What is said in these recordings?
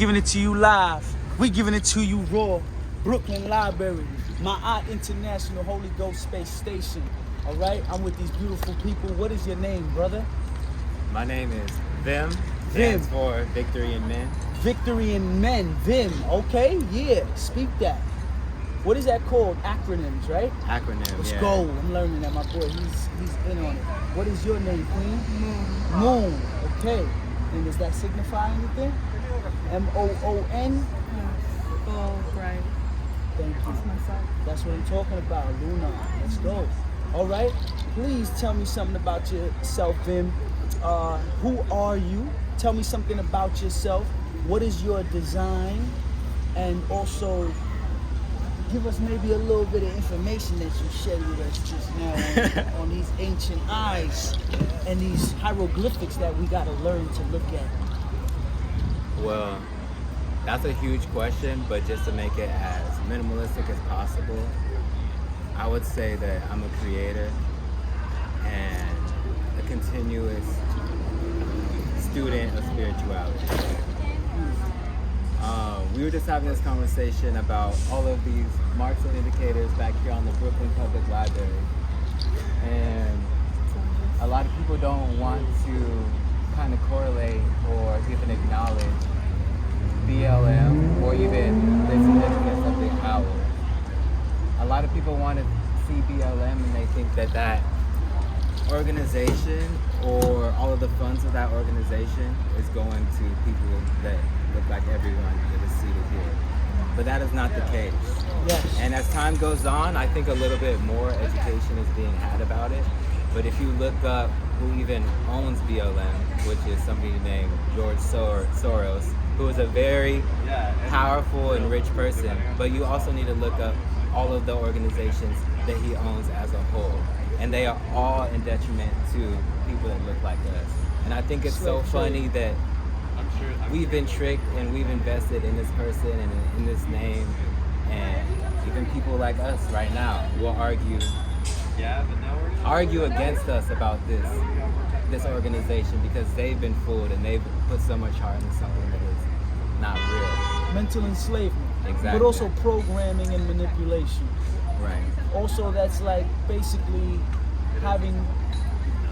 Giving it to you live. We giving it to you raw. Brooklyn Library, my Art International Holy Ghost Space Station. All right, I'm with these beautiful people. What is your name, brother? My name is Vim. Vim. Stands for Victory in Men. Victory in Men. Vim. Okay, yeah. Speak that. What is that called? Acronyms, right? Acronym. Let's yeah. go. I'm learning that. My boy, he's in on it. What is your name, Queen? Moon. Moon. Okay. And does that signify anything? M-O-O-N? Full, bright. Thank you. That's myself. That's what I'm talking about, Luna. Let's go. All right. Please tell me something about yourself, Vim. Who are you? Tell me something about yourself. What is your design? And also, give us maybe a little bit of information that you shared with us just now on these ancient eyes and these hieroglyphics that we got to learn to look at. Well, that's a huge question, but just to make it as minimalistic as possible, I would say that I'm a creator and a continuous student of spirituality. We were just having this conversation about all of these marks and indicators back here on the Brooklyn Public Library. And a lot of people don't want to kind of correlate or even acknowledge BLM or even the significance of the owl. A lot of people want to see BLM and they think that that organization or all of the funds of that organization is going to people that look like everyone that is seated here. But that is not the case. Yes. And as time goes on, I think a little bit more education is being had about it. But if you look up who even owns BLM, which is somebody named George Soros, who is a very powerful and rich person, but you also need to look up all of the organizations that he owns as a whole. And they are all in detriment to people that look like us. And I think it's so funny that we've been tricked and we've invested in this person and in this name. And even people like us right now will argue against us about this organization because they've been fooled and they've put so much heart into something that is not real. Mental enslavement. Exactly. But also programming and manipulation. Right. Also, that's like basically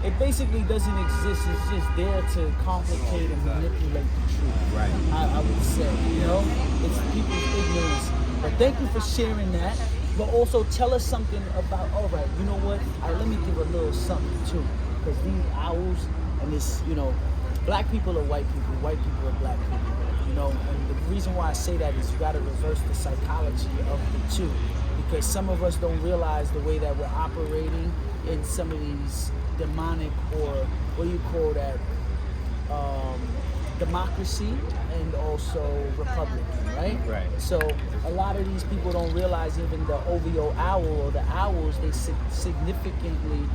it basically doesn't exist. It's just there to complicate and manipulate the truth. Right. I would say, it's people's ignorance. But thank you for sharing that. But also tell us something about, all right, you know what? Let me give a little something too. Because these owls and this, black people are white people are black people. And the reason why I say that is you got to reverse the psychology of the two. Because some of us don't realize the way that we're operating in some of these demonic, or what do you call that, democracy and also Republican, right? Right. So a lot of these people don't realize even the OVO owl or the owls, they significantly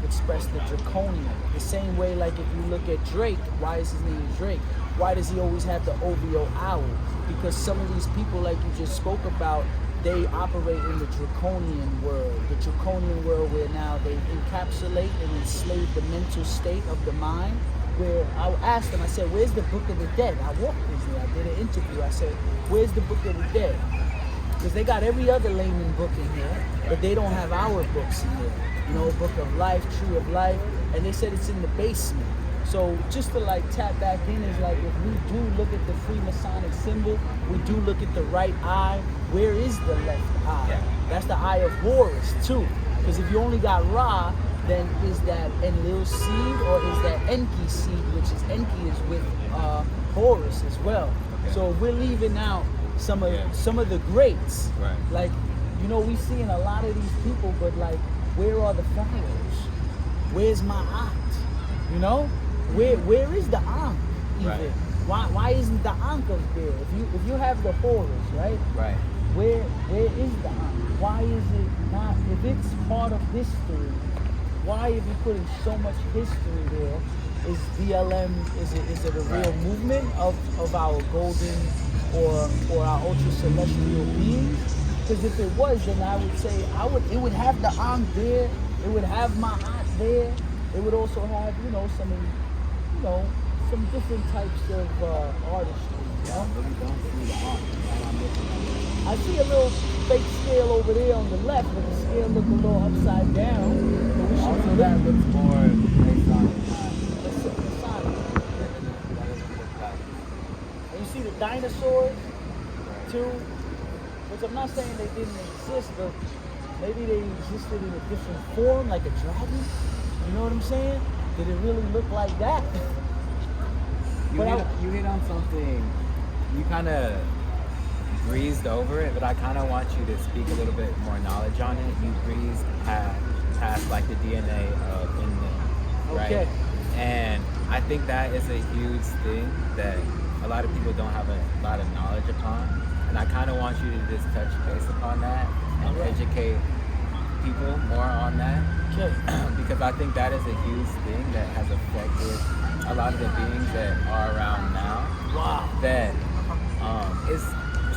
express the draconian. The same way, like if you look at Drake, why is his name Drake? Why does he always have the OVO owl? Because some of these people, like you just spoke about, they operate in the draconian world. The draconian world where now they encapsulate and enslave the mental state of the mind. Where I asked them, I said, where's the Book of the Dead? I walked in there, I did an interview. I said, where's the Book of the Dead? Because they got every other layman book in here, but they don't have our books in here. Book of Life, Tree of Life, and they said it's in the basement. So just to tap back in is like, if we do look at the Freemasonic symbol, we do look at the right eye, where is the left eye? Yeah. That's the eye of Horus too. Because if you only got Ra, then is that Enlil seed or is that Enki seed, which is Enki is with Horus as well. Okay. So if we're leaving out some of the greats, Right. we seeing a lot of these people, but where are the pharaohs? Where's my aunt? Where is the Ankh even? Right. Why isn't the Ankh up there? If you have the Horus, right? Right. Where is the Ankh? Why is it not? If it's part of history, why have you putting so much history there? Is BLM is it a real movement of our golden or our ultra celestial beings? Because if it was, then I would say it would have the Ankh there. It would have my aunt there. It would also have some different types of artistry Yeah, I really don't see the arm. And I'm looking at it. I see a little fake scale over there on the left, but the scale look a little upside down. But we should Also, be that looking. looks more Masonic, not Masonic. that doesn't look like. And you see the dinosaurs Right. too, which I'm not saying they didn't exist, but maybe they existed in a different form, like a dragon. You know what I'm saying? Did it really look like that? You hit on something. You kind of breezed over it, but I kind of want you to speak a little bit more knowledge on it. You breezed past like the DNA of inland, right? Okay. And I think that is a huge thing that a lot of people don't have a lot of knowledge upon. And I kind of want you to just touch base upon that and Alright. educate people more on that. Okay. Because I think that is a huge thing that has affected a lot of the beings that are around now. Wow. That is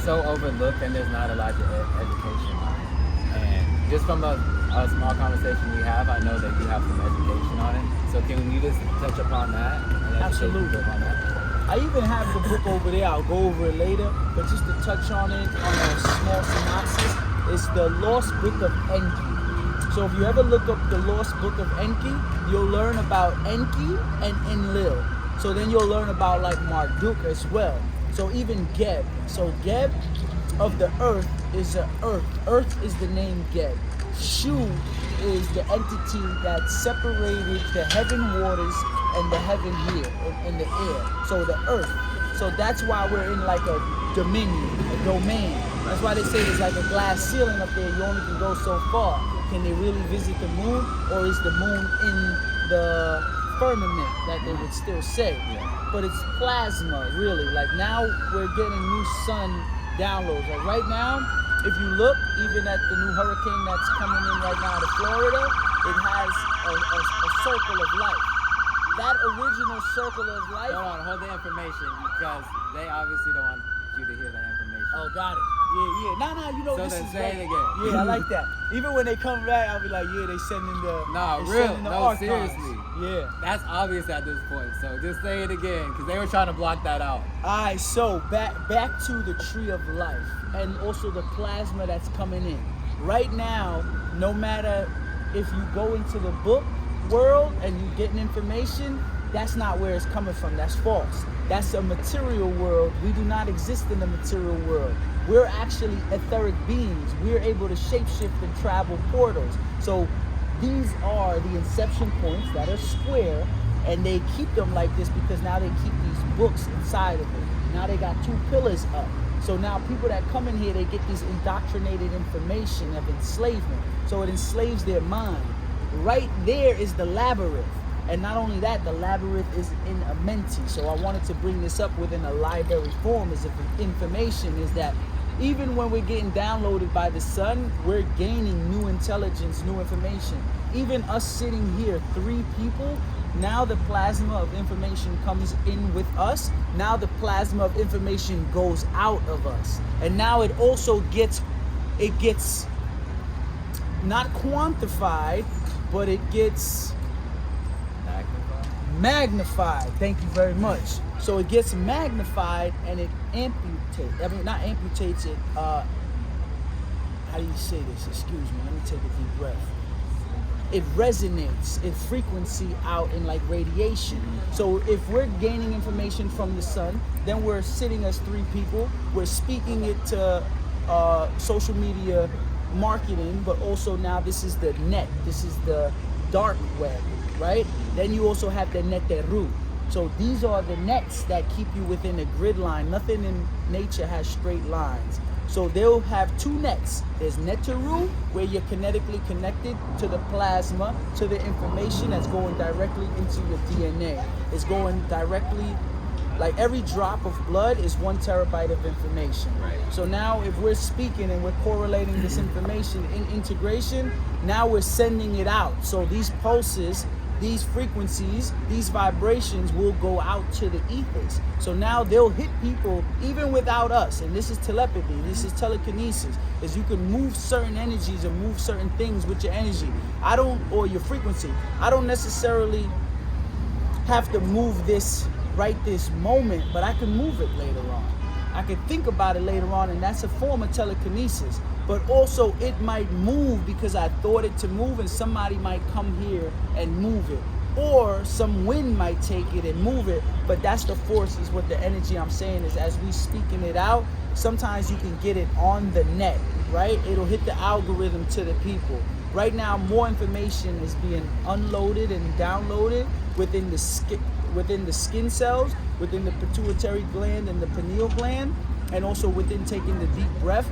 so overlooked and there's not a lot of education on it. And just from a small conversation we have, I know that you have some education on it. So can you just touch upon that? And educate Absolutely. people on that? I even have the book over there. I'll go over it later. But just to touch on it on a small synopsis, it's the Lost Book of Enki. So if you ever look up the Lost Book of Enki, you'll learn about Enki and Enlil. So then you'll learn about like Marduk as well. So even Geb. So Geb of the earth is a earth. Earth is the name Geb. Shu is the entity that separated the heaven waters and the heaven here in the air. So the earth. So that's why we're in like a dominion, a domain. That's why they say there's like a glass ceiling up there. You only can go so far. Can they really visit the moon, or is the moon in the firmament that they would still say? Yeah. But it's plasma, really. Like now we're getting new sun downloads. Like right now, if you look, even at the new hurricane that's coming in right now to Florida, it has a circle of light. That original circle of light. Hold the information because they obviously don't want you to hear that information. Oh, got it. Yeah. Nah, you know So this then is say right. it again. Yeah, I like that. Even when they come back, I'll be like, yeah, they sending the. Nah, they real. sending the No, archives. seriously. Yeah. That's obvious at this point. So just say it again because they were trying to block that out. Alright, so back to the tree of life and also the plasma that's coming in. Right now, no matter if you go into the book world and you're getting information, that's not where it's coming from. That's false. That's a material world. We do not exist in the material world. We're actually etheric beings. We're able to shapeshift and travel portals. So these are the inception points that are square, and they keep them like this because now they keep these books inside of it. Now they got two pillars up. So now people that come in here, they get this indoctrinated information of enslavement. So it enslaves their mind. Right there is the labyrinth. And not only that, the labyrinth is in a menti. So I wanted to bring this up within a library form as if information is that even when we're getting downloaded by the sun, we're gaining new intelligence, new information. Even us sitting here, 3 people, now the plasma of information comes in with us. Now the plasma of information goes out of us. And now it also gets not quantified, but it gets magnified. Thank you very much. So it gets magnified and it amputates. I mean, not amputates it. How do you say this? Excuse me. Let me take a deep breath. It resonates in frequency out in like radiation. So if we're gaining information from the sun, then we're sitting as 3 people. We're speaking it to social media marketing, but also now this is the net. This is the dark web, right? Then you also have the neteru. So these are the nets that keep you within a grid line. Nothing in nature has straight lines. So they'll have 2 nets. There's neteru, where you're kinetically connected to the plasma, to the information that's going directly into your DNA. It's going directly, like every drop of blood is 1 terabyte of information. Right. So now if we're speaking and we're correlating this information in integration, now we're sending it out. So these pulses, these frequencies, these vibrations will go out to the ethers. So now they'll hit people even without us. And this is telepathy, this is telekinesis, is you can move certain energies or move certain things with your energy. Or your frequency. I don't necessarily have to move this right this moment, but I can move it later on. I could think about it later on, and that's a form of telekinesis. But also it might move because I thought it to move, and somebody might come here and move it. Or some wind might take it and move it, but that's the force, is what the energy I'm saying is, as we speaking it out, sometimes you can get it on the net, right? It'll hit the algorithm to the people. Right now, more information is being unloaded and downloaded within the skin cells, within the pituitary gland and the pineal gland, and also within taking the deep breath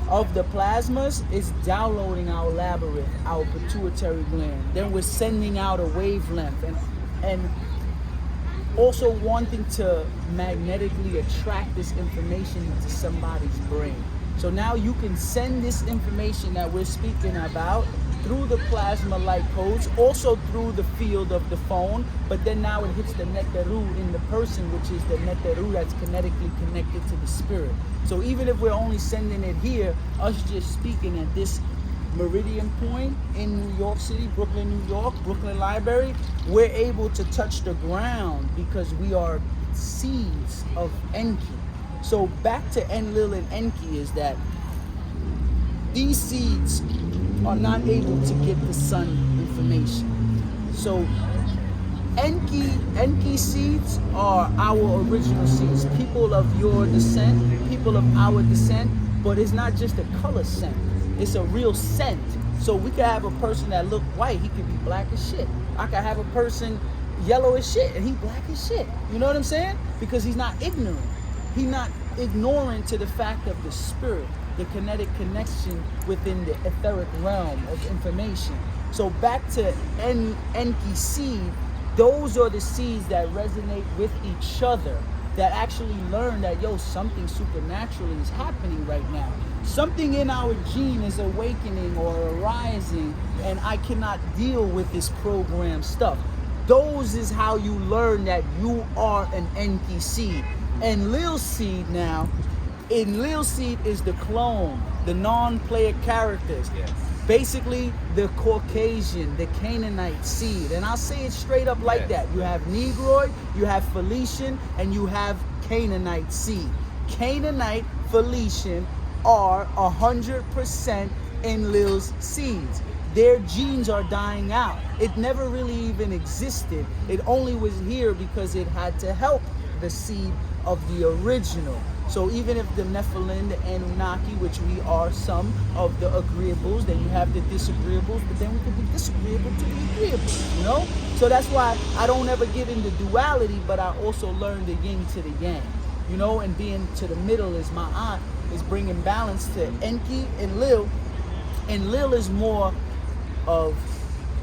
of the plasmas. Is downloading our labyrinth, our pituitary gland. Then we're sending out a wavelength and also wanting to magnetically attract this information into somebody's brain. So now you can send this information that we're speaking about through the plasma light codes, also through the field of the phone, but then now it hits the netaru in the person, which is the netaru that's kinetically connected to the spirit. So even if we're only sending it here, us just speaking at this meridian point in New York City, Brooklyn, New York, Brooklyn Library, we're able to touch the ground because we are seeds of Enki. So back to Enlil and Enki is that these seeds are not able to get the sun information. So Enki seeds are our original seeds, people of your descent, people of our descent, but it's not just a color scent, it's a real scent. So we could have a person that look white, he could be black as shit. I could have a person yellow as shit and he black as shit. You know what I'm saying? Because he's not ignorant. He's not ignorant to the fact of the spirit, the kinetic connection within the etheric realm of information. So back to Enki seed, those are the seeds that resonate with each other, that actually learn that, yo, something supernaturally is happening right now. Something in our gene is awakening or arising, and I cannot deal with this program stuff. Those is how you learn that you are an Enki seed. And Lil seed now, in Lil seed is the clone, the non-player characters. Yes. Basically the Caucasian, the Canaanite seed. And I'll say it straight up like that. You have Negroid, you have Felician, and you have Canaanite seed. Canaanite, Felician are 100% in Lil's seeds. Their genes are dying out. It never really even existed. It only was here because it had to help the seed of the original. So even if the Nephilim, the Anunnaki, which we are some of the agreeables, then you have the disagreeables, but then we could be disagreeable to the agreeables, you know? So that's why I don't ever get into duality, but I also learn the yin to the yang, you know? And being to the middle is my aunt, is bringing balance to Enki and Lil. And Lil is more of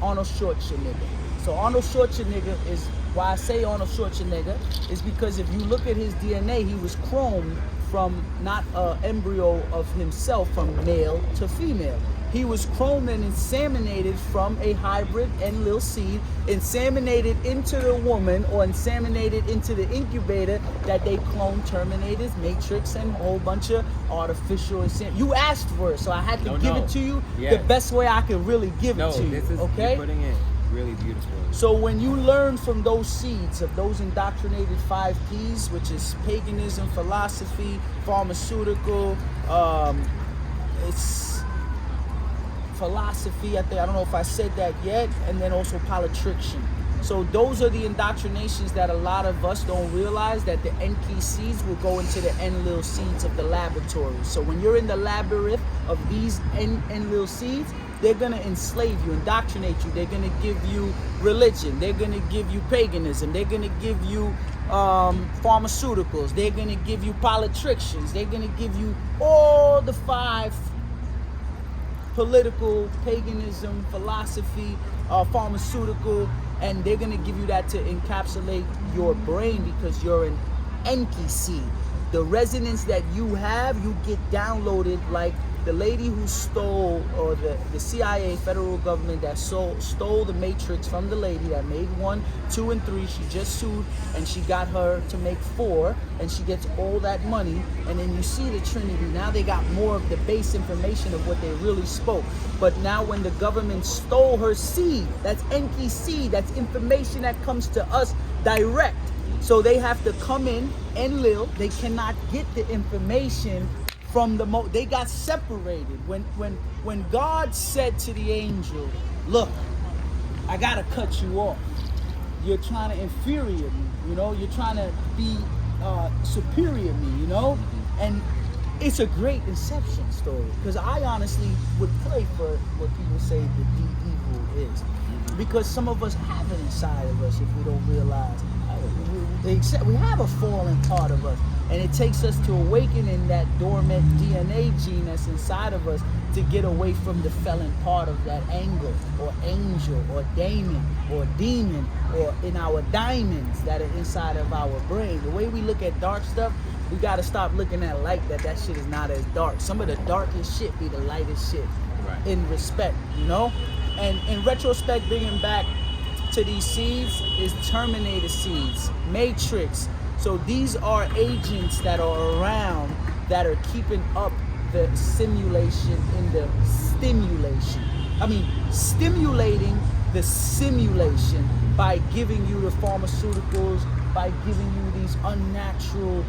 Arnold Schwarzenegger. So Arnold Schwarzenegger is, why I say Arnold Schwarzenegger is because if you look at his DNA, he was chromed from not an embryo of himself from male to female. He was chromed and inseminated from a hybrid Enlil seed, inseminated into the woman or inseminated into the incubator that they clone Terminators, Matrix, and a whole bunch of artificial You asked for it, so I had to give it to you the best way I could really give it to you. This is, okay? you're putting it really beautiful. So when you learn from those seeds of those indoctrinated 5 Ps, which is paganism, philosophy, pharmaceutical, it's philosophy, I don't know if I said that yet, and then also politriction. So those are the indoctrinations that a lot of us don't realize, that the Enki seeds will go into the Enlil seeds of the laboratory. So when you're in the labyrinth of these Enlil seeds, they're going to enslave you, indoctrinate you. They're going to give you religion. They're going to give you paganism. They're going to give you pharmaceuticals. They're going to give you politrictions. They're going to give you all the 5 political, paganism, philosophy, pharmaceutical, and they're going to give you that to encapsulate your brain because you're an Enki seed. The resonance that you have, you get downloaded like the lady who stole, or the CIA, federal government that stole the Matrix from the lady that made 1, 2, and 3. She just sued and she got her to make 4, and she gets all that money. And then you see the Trinity. Now they got more of the base information of what they really spoke. But now when the government stole her seed, that's Enki seed, that's information that comes to us direct. So they have to come in and live. They cannot get the information from they got separated. When God said to the angel, look, I gotta cut you off. You're trying to inferior me, you know, you're trying to be superior me, you know? And it's a great inception story, because I honestly would pray for what people say the evil is. Because some of us have it inside of us if we don't realize. We have a fallen part of us, and it takes us to awakening that dormant DNA gene that's inside of us to get away from the felon part of that anger or angel or daemon or demon or in our diamonds that are inside of our brain. The way we look at dark stuff, we got to stop looking at light that shit is not as dark. Some of the darkest shit be the lightest shit, right, in respect, you know? And in retrospect, bringing back to these seeds is Terminator seeds, Matrix. So these are agents that are around that are keeping up the simulation in the stimulation. Stimulating the simulation by giving you the pharmaceuticals, by giving you these unnatural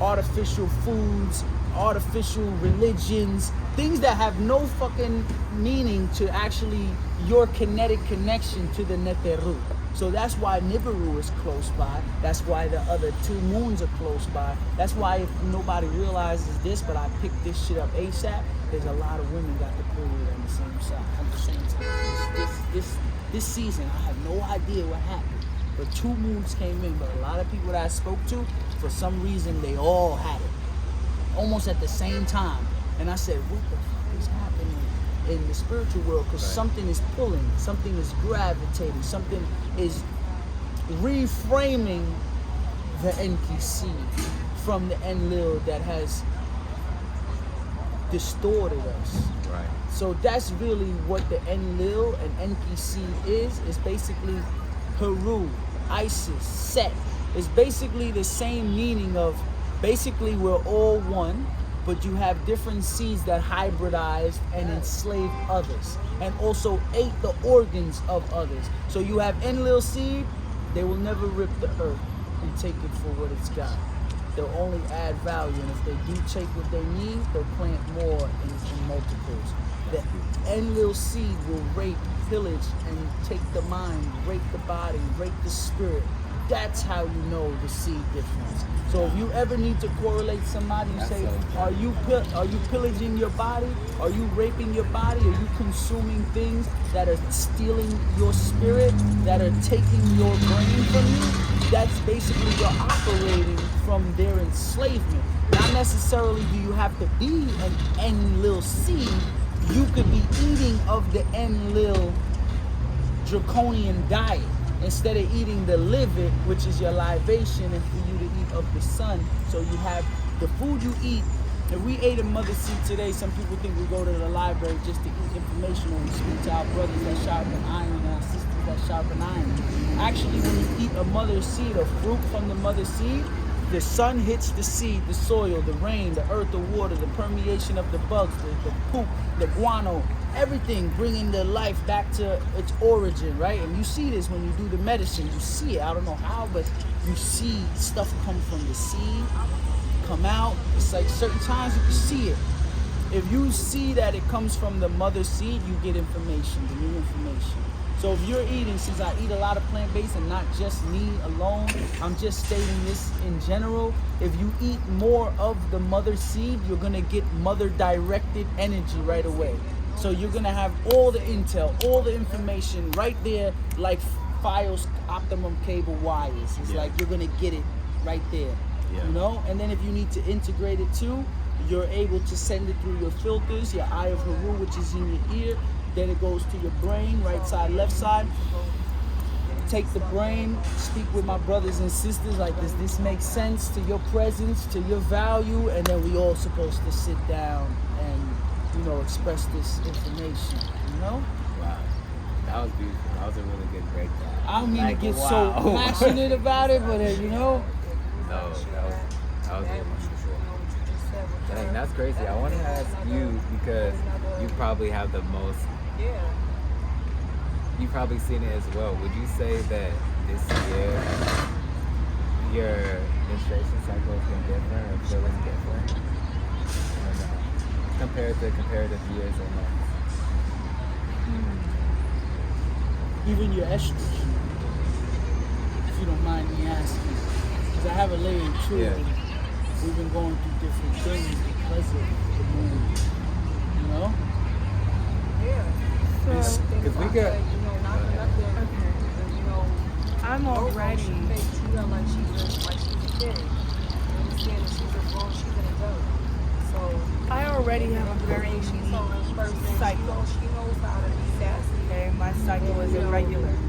artificial foods, artificial religions, things that have no fucking meaning to actually your kinetic connection to the Neteru. So that's why Nibiru is close by. That's why the other two moons are close by. That's why, if nobody realizes this, but I picked this shit up ASAP, there's a lot of women got the period on the same side, at the same time. This season, I have no idea what happened. But two moons came in, but a lot of people that I spoke to, for some reason, they all had it. Almost at the same time. And I said, what the fuck is happening in the spiritual world? Because something is pulling, something is gravitating, something is reframing the Enki seed from the Enlil that has distorted us. Right. So that's really what the Enlil and Enki seed is. It's basically Heru, Isis, Set. It's basically the same meaning of basically we're all one, but you have different seeds that hybridized and enslaved others and also ate the organs of others. So you have Enlil seed, they will never rip the earth and take it for what it's got. They'll only add value, and if they do take what they need, they'll plant more in multiples. The Enlil seed will rape, pillage, and take the mind, rape the body, rape the spirit. That's how you know the seed difference. So if you ever need to correlate somebody, you say, are you pillaging your body? Are you raping your body? Are you consuming things that are stealing your spirit, that are taking your brain from you? That's basically you're operating from their enslavement. Not necessarily do you have to be an Enlil seed. You could be eating of the Enlil draconian diet, instead of eating the livid, which is your libation, and for you to eat of the sun. So you have the food you eat. If we ate a mother seed today, some people think we go to the library just to eat information and speak to our brothers that sharpen iron and our sisters that sharpen iron. Actually, when you eat a mother seed, a fruit from the mother seed, the sun hits the seed, the soil, the rain, the earth, the water, the permeation of the bugs, the poop, the guano, everything bringing the life back to its origin, right? And you see this when you do the medicine. You see it. I don't know how, but you see stuff come from the seed, come out. It's like certain times you can see it. If you see that it comes from the mother seed, you get information, the new information. So if you're eating, since I eat a lot of plant-based and not just me alone, I'm just stating this in general. If you eat more of the mother seed, you're gonna get mother-directed energy right away. So you're gonna have all the intel, all the information right there, like Fios optimum cable wires. It's like you're gonna get it right there, you know? And then if you need to integrate it too, you're able to send it through your filters, your eye of Heru, which is in your ear. Then it goes to your brain, right side, left side. Take the brain, speak with my brothers and sisters, like, does this make sense to your presence, to your value? And then we all supposed to sit down and, you know, express this information, you know? Wow. That was beautiful. That was a really good breakdown. I don't mean to get so passionate about it, but you know? No, that was really much. Dang, that's crazy. I want to ask you, because you probably have the most, you've probably seen it as well. Would you say that this year your menstruation cycle has been different or feeling different compared to comparative years or months? Even your estrogen, if you don't mind me asking. Because I have a lady too, Yeah. and we've been going through different things because of the moon. You know? So, Because we got. okay. I'm already. They treat her like she's a kid. You understand that she's a grown, she's an adult. So I already have a very she's unique on her first thing. cycle. She knows how to be sassy. Okay, my cycle is irregular. It's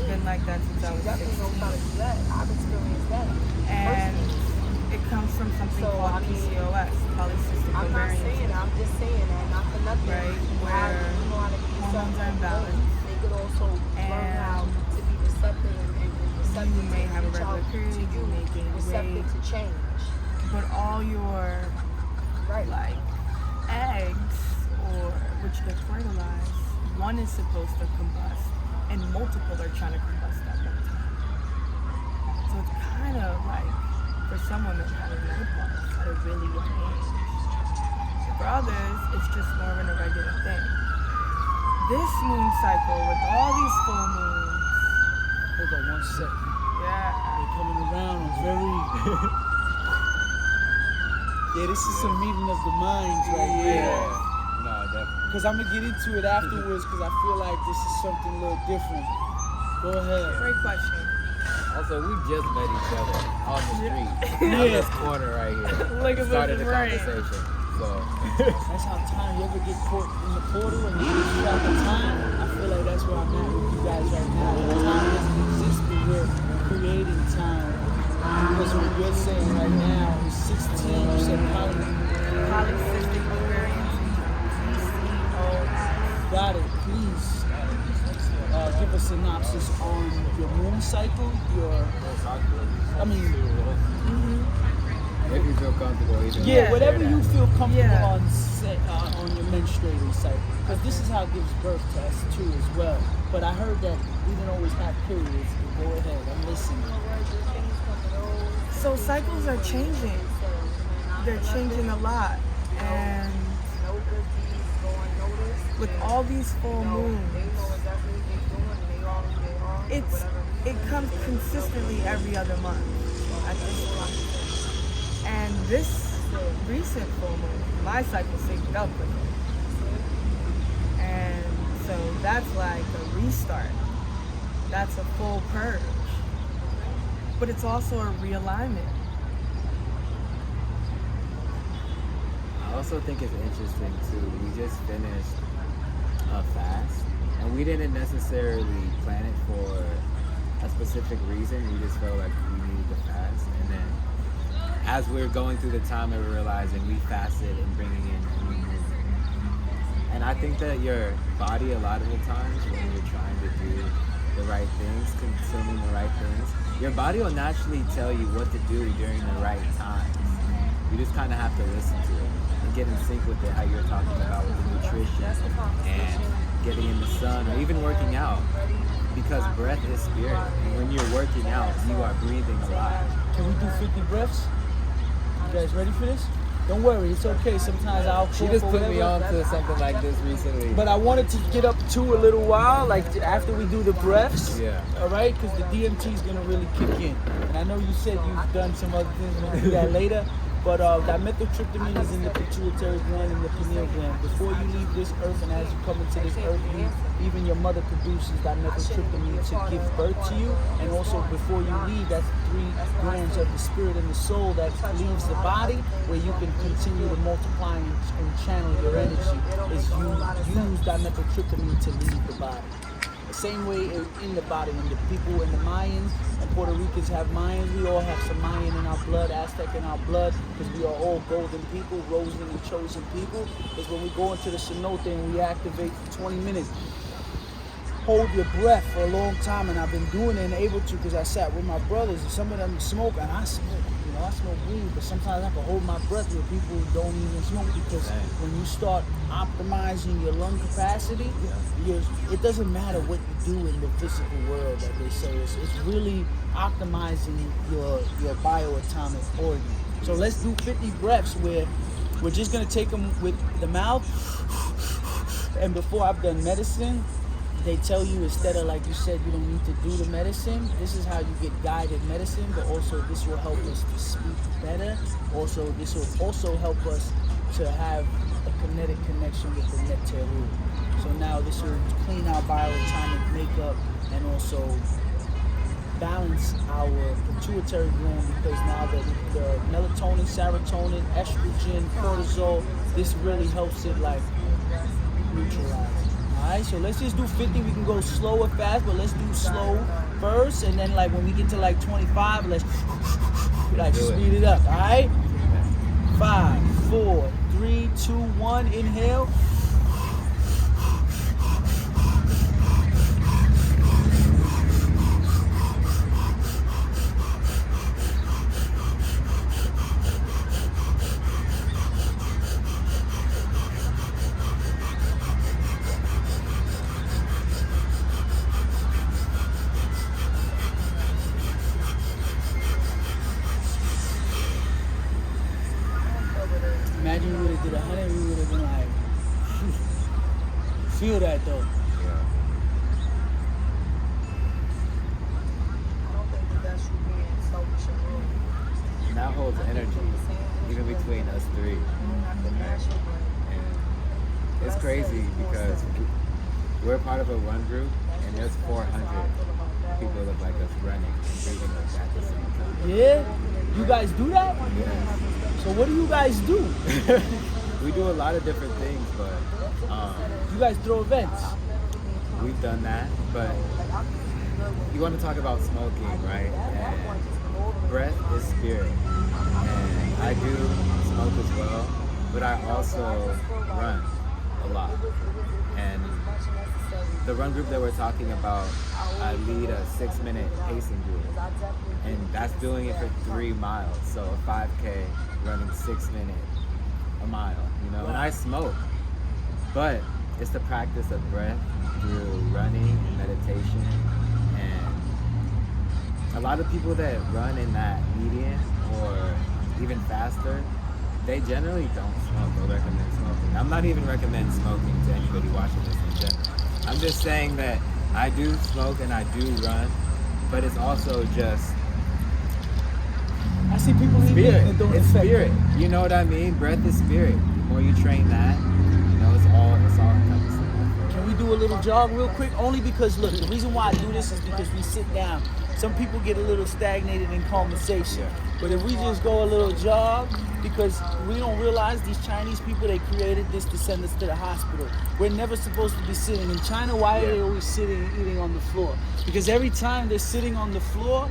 been like that since I was Definitely knows how to 16. do that. I've experienced that. And personally. it comes from something So, called I mean, PCOS, polycystic I'm not ovarian saying, syndrome. I'm just saying that, not for nothing. Right, How where you know how to be hormones are receptive. imbalanced. They could also learn how And to be receptive and receptive you may to have a reach out regular period, to you may gain receptive weight. to change. But all your Right. like eggs or which get fertilized, one is supposed to combust and multiple are trying to combust at one time. So it's kind of like for some women having menopause at a really young age. For others, it's just more of an irregular thing. This moon cycle with all these full moons, Hold on 1 second. yeah, They're coming around. I'm very. Yeah, this is some meeting of the minds right here. No, definitely. Because I'm going to get into it afterwards because I feel like this is something a little different. Go ahead. great question. Also, we just met each other on the street. Yeah. On this corner right here. Look at Started this the rain. conversation. So, That's how time, you ever get caught in the portal and you lose track of time? I feel like that's where I'm at with you guys right now. Time doesn't exist, but we're creating time. Because what you're saying right now is 16, you said Polycystic ovarian syndrome, PCOS. got it. Please give a synopsis on your moon cycle, if you feel comfortable, even yeah, whatever you feel comfortable Yeah. on your menstruating cycle. Because this is how it gives birth to us too as well. But I heard that we didn't always have periods. Go ahead, I'm listening. So cycles are changing. They're changing a lot. And No good deeds go unnoticed. with all these full They moons, know exactly what they're doing. They are it comes consistently every other month at this point. And this recent full moon, my cycle synced up with it. And so that's like a restart. That's a full purge. But it's also a realignment. I also think it's interesting too. We just finished a fast, and we didn't necessarily plan it for a specific reason. We just felt like we needed to fast, and then as we're going through the time of realizing we fasted and bringing in a new moon. And I think that your body, a lot of the times when you're trying to do the right things, consuming the right things, your body will naturally tell you what to do during the right times. You just kind of have to listen to it and get in sync with it, how you're talking about with the nutrition and getting in the sun or even working out. Because breath is spirit. And when you're working out, you are breathing a lot. Can we do 50 breaths? You guys ready for this? Don't worry, it's okay. Sometimes I'll She cough just or put me whatever. on to something like this recently. But I wanted to get up to a little while, like after we do the breaths. Yeah. All right, because the DMT is gonna really kick in. And I know you said you've done some other things. We'll do that later. But dimethyltryptamine is in the pituitary gland and the pineal gland. Before you leave this earth, and as you come into this earth, even your mother produces dimethyltryptamine to give birth to you. And also, before you leave, that's 3 glands of the spirit and the soul that leaves the body, where you can continue to multiply and channel your energy. Is you use dimethyltryptamine to leave the body. The same way in the body, when the people in the Mayans and Puerto Ricans have Mayans, we all have some Mayan in our blood, Aztec in our blood, because we are all golden people, chosen and chosen people. Is when we go into the cenote and we activate for 20 minutes. hold your breath for a long time, and I've been doing it and able to because I sat with my brothers and some of them smoke, and I smoke. I smoke weed, but sometimes I have to hold my breath with people who don't even smoke because when you start optimizing your lung capacity, it doesn't matter what you do in the physical world that they say. It's really optimizing your bioatomic organ. So let's do 50 breaths where we're just going to take them with the mouth. And before I've done medicine, they tell you instead of, like you said, you don't need to do the medicine. This is how you get guided medicine, but also this will help us to speak better. Also, this will also help us to have a kinetic connection with the nectaru. So now this will clean our bioatomic makeup and also balance our pituitary gland, because now the melatonin, serotonin, estrogen, cortisol, this really helps it like neutralize. Alright, so let's just do 50. We can go slow or fast, but let's do slow first, and then like when we get to like 25, let's like speed it up. Alright? 5, 4, 3, 2, 1, inhale. Imagine we would have did 100, we would have been like, feel that though. Yeah. I don't think that that's you being selfish and rude. And that holds energy, even between us three. Not to mash your brain. And it's crazy because we're part of a run group, and there's 400 people that look like us running and breathing like that at the same time. Yeah? You guys do that? Yes. So what do you guys do? We do a lot of different things, but You guys throw events. we've done that. But you want to talk about smoking, right? And breath is spirit. And I do smoke as well, but I also run a lot. And the run group that we're talking about, I lead a 6-minute pacing group. And that's doing it for 3 miles. So a 5K running 6 minutes, a mile, and I smoke. But it's the practice of breath through running and meditation. And a lot of people that run in that median or even faster, they generally don't smoke or recommend smoking. I'm not even recommending smoking to anybody watching this in general. I'm just saying that I do smoke and I do run, but it's also just I see people eat it and don't it's affect spirit. them. You know what I mean? Breath is spirit. The more you train that, it's all encompassing. Can we do a little jog real quick? Only because, look, the reason why I do this is because we sit down. Some people get a little stagnated in conversation. Yeah. But if we just go a little jog, because we don't realize these Chinese people, they created this to send us to the hospital. We're never supposed to be sitting. In China, why are they always sitting and eating on the floor? Because every time they're sitting on the floor,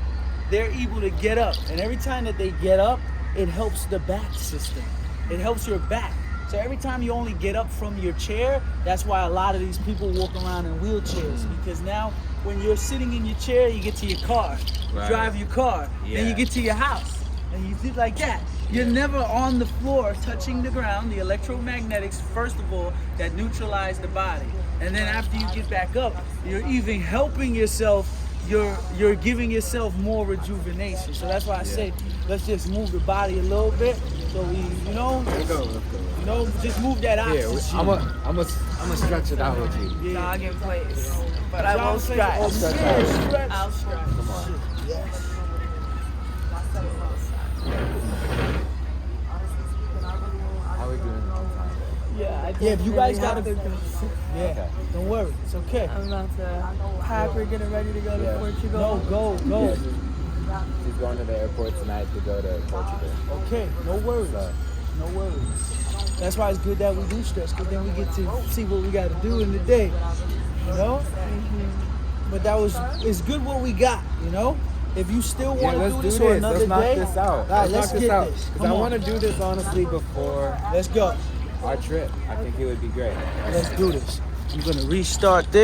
they're able to get up. And every time that they get up, it helps the back system. It helps your back. So every time you only get up from your chair, that's why a lot of these people walk around in wheelchairs. Because now when you're sitting in your chair, you get to your car. You Right. drive your car. Then you get to your house. And you do like that. You're never on the floor touching the ground. The electromagnetics, first of all, that neutralize the body. And then after you get back up, you're even helping yourself. You're giving yourself more rejuvenation. So that's why I say, let's just move the body a little bit. So we, Let's go. just move that Here, oxygen. I'm gonna stretch it out with you. Yeah. Jog in place. But I won't Stretch. stretch. Oh, stretch. I'll stretch. Come on. Yes. How are we doing on time? Yeah, Yeah, if you guys gotta go. Yeah, Okay. don't worry. It's okay. I'm about to pack. We're getting ready to go to Yeah. Portugal. No, go. Yeah, she's going to the airport tonight to go to Portugal. Okay, no worries. So, No worries. That's why it's good that we do stretch, because then we get to see what we got to do in the day. But it's good what we got, If you still want to let's do do this this. on another Let's knock day, this out. all right, let's knock get out. this. 'Cause Come I on. want to do this honestly before Let's go. our trip. I think it would be great. Let's do this. I'm going to restart this.